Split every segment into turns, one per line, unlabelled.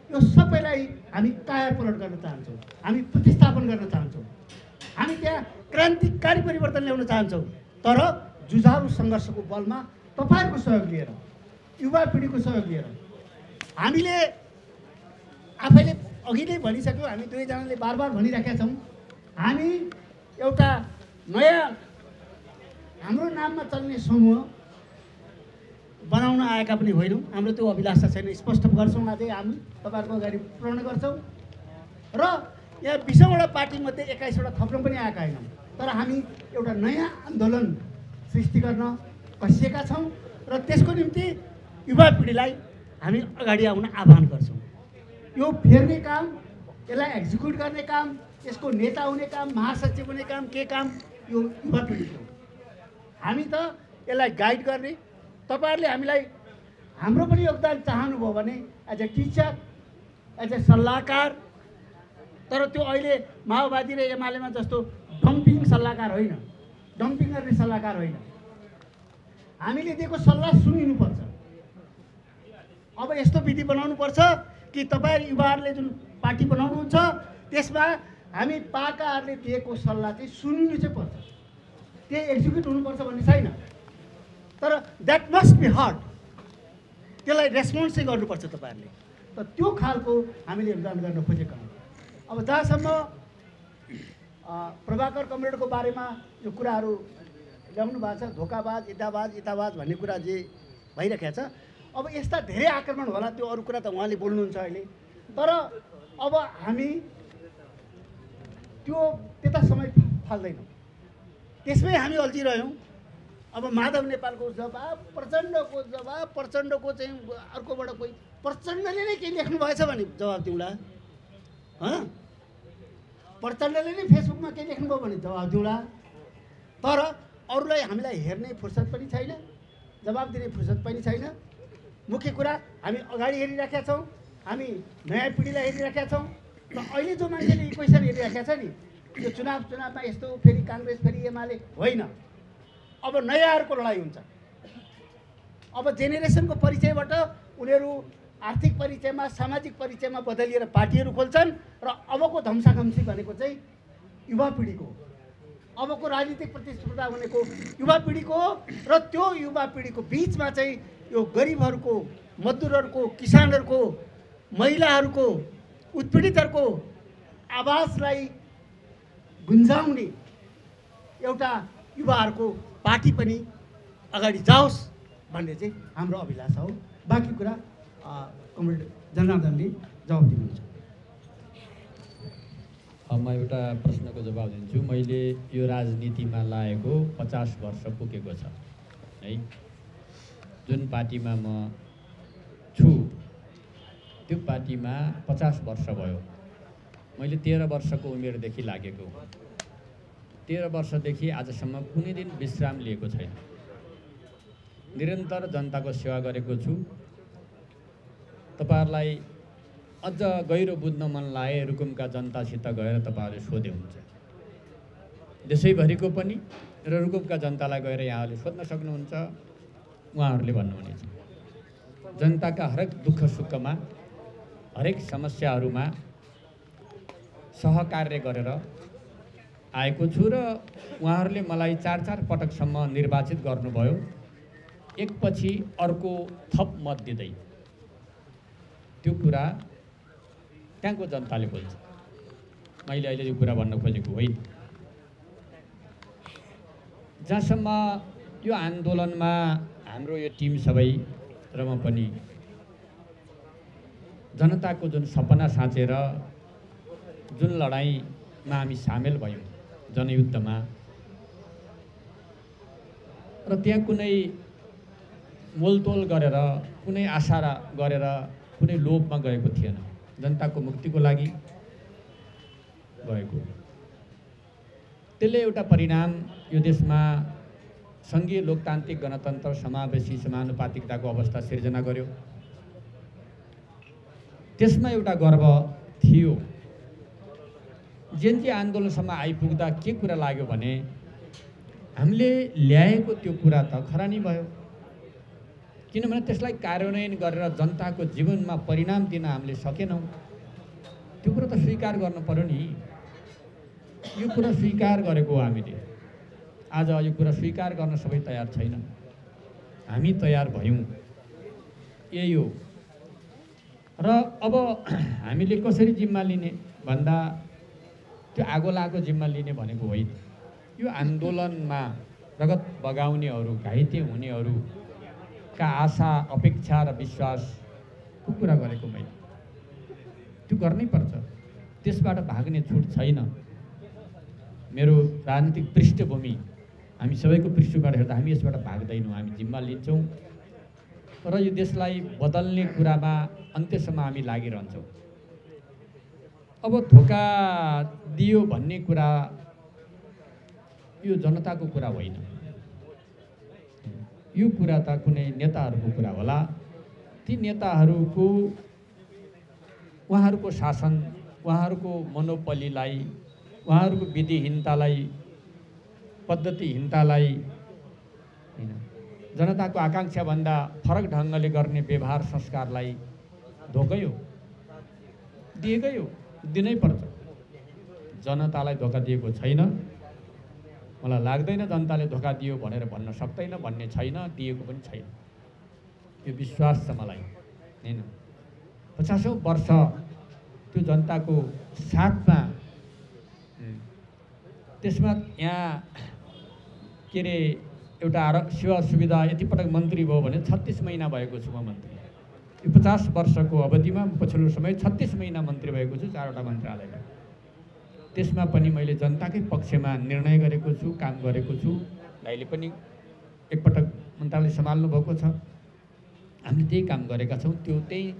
यो सबैलाई हामी कायापलट गर्न चाहन्छौँ, हामी प्रतिस्थापन गर्न चाहन्छौँ, हामी त्यहाँ क्रान्तिकारी परिवर्तन ल्याउन चाहन्छौँ। तर जुझारु सङ्घर्षको बलमा तपाईँहरूको सहयोग लिएर, युवा पिँढीको सहयोग लिएर हामीले आफैले अघि नै भनिसक्यो, हामी दुवैजनाले बार बार भनिराखेका छौँ, हामी एउटा नयाँ हाम्रो नाममा चल्ने समूह बनाउन आएका पनि होइनौँ। हाम्रो त्यो अभिलाषा छैन, स्पष्ट गर्छौँ। अझै हामी तपाईँहरूको अगाडि पूर्ण गर्छौँ र यहाँ 20वटा पार्टीमध्ये 21वटा थप्न पनि आएका होइनौँ। तर हामी एउटा नयाँ आन्दोलन सृष्टि गर्न कसिएका छौँ र त्यसको निम्ति युवा पिँढीलाई हामी अगाडि आउन आह्वान गर्छौँ। यो फेर्ने काम, यसलाई एक्जिक्युट गर्ने काम, यसको नेता हुने काम, महासचिव हुने काम, के काम यो युवा पिँढीको। हामी त यसलाई गाइड गर्ने, तपाईँहरूले हामीलाई हाम्रो पनि योगदान चाहनुभयो भने as a teacher, as a सल्लाहकार, तर त्यो अहिले माओवादी र एमालेमा जस्तो डम्पिङ सल्लाहकार होइन, डम्पिङ गर्ने सल्लाहकार होइन। हामीले दिएको सल्लाह सुनिनुपर्छ। अब यस्तो विधि बनाउनुपर्छ कि तपाईँहरू युवाहरूले जुन पार्टी बनाउनुहुन्छ त्यसमा हामी पाकाहरूले दिएको सल्लाह चाहिँ सुनिनु चाहिँ पर्छ, त्यही एक्जिक्युट हुनुपर्छ भन्ने छैन। तर द्याट मस्ट बी हर्ड, त्यसलाई रेस्पोन्स चाहिँ गर्नुपर्छ तपाईँहरूले। त त्यो खालको हामीले योगदान गर्न खोजेका हौँ। अब जहाँसम्म प्रभाकर कमरेडको बारेमा यो कुराहरू ल्याउनु भएको छ, धोकाबाज, इताबाज भन्ने कुरा जे भइरहेको छ, अब यस्ता धेरै आक्रमण होला, त्यो अरू कुरा त उहाँले बोल्नुहुन्छ अहिले। तर अब हामी त्यो त्यता समय फाल्दैनौँ, त्यसमै हामी अल्झिरह्यौँ। अब माधव नेपालको जवाब, प्रचण्डको चाहिँ अर्कोबाट कोही प्रचण्डले नै केही लेख्नु भएछ भने जवाब दिउँला, प्रचण्डले नै फेसबुकमा केही लेख्नुभयो भने जवाब दिउँला। तर अरूलाई हामीलाई हेर्ने फुर्सद पनि छैन, जवाब दिने फुर्सद पनि छैन। मुख्य कुरा हामी अगाडि हेरिराखेका छौँ, हामी नयाँ पिँढीलाई हेरिराखेका छौँ र अहिले जो मान्छेले इक्वेसन हेरिराखेका छ नि, यो चुनावमा यस्तो फेरि काङ्ग्रेस फेरि एमाले होइन, अब नयाँहरूको लडाइँ हुन्छ। अब जेनेरेसनको परिचयबाट उनीहरू आर्थिक परिचयमा, सामाजिक परिचयमा बदलिएर पार्टीहरू खोल्छन् र अबको धम्साधम्सी भनेको चाहिँ युवा पिँढीको, अबको राजनीतिक प्रतिस्पर्धा भनेको युवा पिँढीको र त्यो युवा पिँढीको बिचमा चाहिँ यो गरिबहरूको, मजदुरहरूको, किसानहरूको, महिलाहरूको, उत्पीडितहरूको आवाजलाई गुन्जाउने एउटा युवाहरूको पार्टी पनि अगाडि जाओस् भन्ने चाहिँ हाम्रो अभिलाषा हो। बाँकी कुरा कमरेड जनार्दनले जवाब दिनुहुन्छ।
म एउटा प्रश्नको जवाब दिन्छु। मैले यो राजनीतिमा लागेको 50 वर्ष पुगेको छ है। जुन पार्टीमा म छु त्यो पार्टीमा 50 वर्ष भयो। मैले 13 वर्षको उमेरदेखि लागेको, 13 वर्षदेखि आजसम्म कुनै दिन विश्राम लिएको छैन। निरन्तर जनताको सेवा गरेको छु। तपाईँहरूलाई अझ गहिरो बुझ्न मन लागे रुकुमका जनतासित गएर तपाईँहरूले सोधे हुन्छ, देशैभरिको पनि र रुकुमका जनतालाई गएर यहाँहरूले सोध्न सक्नुहुन्छ। उहाँहरूले भन्नुहुनेछ जनताका हरेक दुःख सुखमा, हरेक समस्याहरूमा सहकार्य गरेर आएको छु र उहाँहरूले मलाई 4 पटकसम्म निर्वाचित गर्नुभयो, एकपछि अर्को थप मत दिँदै। त्यो कुरा त्यहाँको जनताले बोल्छ, मैले अहिले यो कुरा भन्न खोजेको होइन। जहाँसम्म यो आन्दोलनमा हाम्रो यो टिम सबै र म पनि जनताको जुन सपना साँचेर जुन लडाइँमा हामी सामेल भयौँ, जनयुद्धमा, र त्यहाँ कुनै मोलतोल गरेर, कुनै आशा गरेर, कुनै लोभमा गएको थिएन। जनताको मुक्तिको लागि गएको। त्यसले एउटा परिणाम यो देशमा सङ्घीय लोकतान्त्रिक गणतन्त्र, समावेशी समानुपातिकताको अवस्था सिर्जना गर्यो। त्यसमा एउटा गर्व थियो। जेएनजी आन्दोलनसम्म आइपुग्दा के कुरा लाग्यो भने हामीले ल्याएको त्यो कुरा त खरानी भयो। किनभने त्यसलाई कार्यान्वयन गरेर जनताको जीवनमा परिणाम दिन हामीले सकेनौँ। त्यो कुरो त स्वीकार गर्नु पर्यो नि। यो कुरा स्वीकार गरेको हो हामीले। आज यो कुरा स्वीकार गर्न सबै तयार छैनन्। हामी तयार भयौँ, यही हो। र अब हामीले कसरी जिम्मा लिने भन्दा त्यो आगो लागेको जिम्मा लिने भनेको होइन। यो आन्दोलनमा रगत बगाउनेहरू, घाइते हुनेहरूका आशा, अपेक्षा र विश्वासको कुरा गरेको मैले। त्यो गर्नै पर्छ, त्यसबाट भाग्ने छुट छैन। मेरो राजनीतिक पृष्ठभूमि, हामी सबैको पृष्ठबाट हेर्दा हामी यसबाट भाग्दैनौँ, हामी जिम्मा लिन्छौँ र यो देशलाई बदल्ने कुरामा अन्त्यसम्म हामी लागिरहन्छौँ। अब धोका दियो भन्ने कुरा यो जनताको कुरा होइन। यो कुरा त कुनै नेताहरूको कुरा होला। ती नेताहरूको उहाँहरूको शासन, उहाँहरूको मोनोपोलीलाई, उहाँहरूको विधिहीनतालाई, पद्धतिहीनतालाई, होइन, जनताको आकाङ्क्षाभन्दा फरक ढङ्गले गर्ने व्यवहार संस्कारलाई धोकै हो, दिएकै हो, दिनै पर्छ। जनतालाई धोका दिएको छैन, मलाई लाग्दैन जनताले धोका दियो भनेर भन्न सक्दैन, भन्ने छैन, दिएको पनि छैन। यो विश्वास छ मलाई, होइन। 50औं वर्ष त्यो जनताको साथमा, त्यसमा यहाँ के अरे एउटा सेवा सुविधा यति पटक मन्त्री भयो भने 36 महिना भएको छु म मन्त्री। यो 50 वर्षको अवधिमा पछिल्लो समय 36 महिना मन्त्री भएको छु 4वटा मन्त्रालयमा। त्यसमा पनि मैले जनताकै पक्षमा निर्णय गरेको छु, काम गरेको छु। दाइले पनि एकपटक मन्त्रालय सम्हाल्नु भएको छ। हामीले त्यही काम गरेका छौँ। त्यो त्यही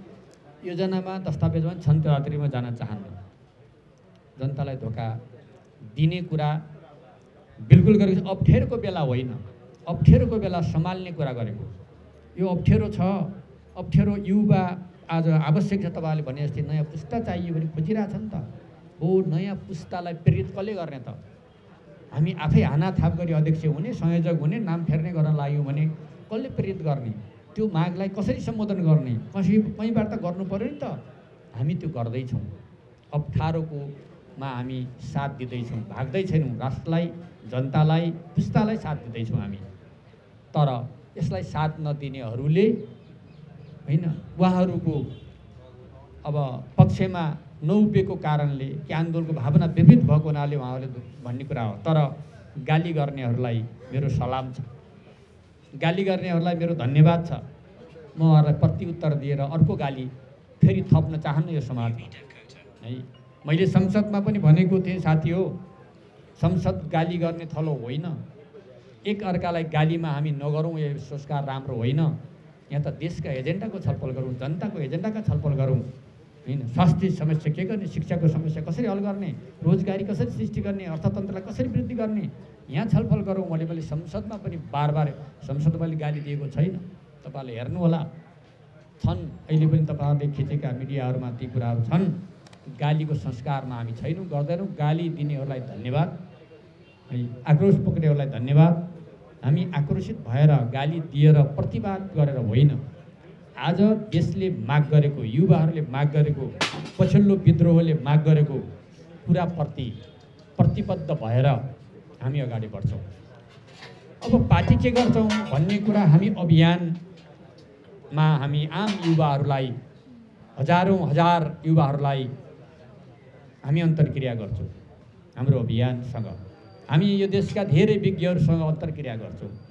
योजनामा, दस्तावेजमा छन्, त्यो जान चाहन्न। जनतालाई धोका दिने कुरा बिल्कुल गरेको छ। अप्ठ्यारोको बेला होइन, अप्ठ्यारोको बेला सम्हाल्ने कुरा गरेको। यो अप्ठ्यारो छ, अप्ठ्यारो युवा आज आवश्यक छ। तपाईँले भने जस्तै नयाँ पुस्ता चाहियो भने खोजिरहेछ नि त। हो, नयाँ पुस्तालाई प्रेरित कसले गर्ने त? हामी आफै हानाथाप गरी अध्यक्ष हुने, संयोजक हुने, नाम फेर्ने गर्न लाग्यौँ भने कसले प्रेरित गर्ने? त्यो मागलाई कसरी सम्बोधन गर्ने? कहीँबाट त गर्नु पर्यो नि त। हामी त्यो गर्दैछौँ। अप्ठ्यारोकोमा हामी साथ दिँदैछौँ, भाग्दै छैनौँ। राष्ट्रलाई, जनतालाई, पुस्तालाई साथ दिँदैछौँ हामी। तर यसलाई साथ नदिनेहरूले, होइन, उहाँहरूको अब पक्षमा नउभिएको कारणले कि आन्दोलनको भावना विविध भएको हुनाले उहाँहरूले भन्ने कुरा हो। तर गाली गर्नेहरूलाई मेरो सलाम छ, गाली गर्नेहरूलाई मेरो धन्यवाद छ। म उहाँहरूलाई प्रत्युत्तर दिएर अर्को गाली फेरि थप्न चाहन्न यो समाजमा, है। मैले संसदमा पनि भनेको थिएँ, साथी हो, संसद गाली गर्ने थलो होइन। एक अर्कालाई गालीमा हामी नगरौँ, यो संस्कार राम्रो होइन। यहाँ त देशका एजेन्डाको छलफल गरौँ, जनताको एजेन्डाका छलफल गरौँ, होइन। स्वास्थ्य समस्या के गर्ने, शिक्षाको समस्या कसरी हल गर्ने, रोजगारी कसरी सृष्टि गर्ने, अर्थतन्त्रलाई कसरी वृद्धि गर्ने, यहाँ छलफल गरौँ। मैले संसदमा पनि बार बार संसदमा मैले गाली दिएको छैन। तपाईँहरूले हेर्नुहोला, छन् अहिले पनि तपाईँहरूले खिचेका मिडियाहरूमा ती कुराहरू छन्। गालीको संस्कारमा हामी छैनौँ, गर्दैनौँ। गाली दिनेहरूलाई धन्यवाद, है। आक्रोश पोख्नेहरूलाई धन्यवाद। हामी आक्रोशित भएर गाली दिएर प्रतिवाद गरेर होइन। आज देशले माग गरेको, युवाहरूले माग गरेको, पछिल्लो विद्रोहले माग गरेको कुराप्रति प्रतिबद्ध भएर हामी अगाडि बढ्छौँ। अब पार्टी के गर्छौँ भन्ने कुरा हामी अभियानमा हामी आम युवाहरूलाई, हजारौँ हजार युवाहरूलाई हामी अन्तर्क्रिया गर्छौँ। हाम्रो अभियानसँग हामी यो देशका धेरै विज्ञहरूसँग अन्तर्क्रिया गर्छौँ।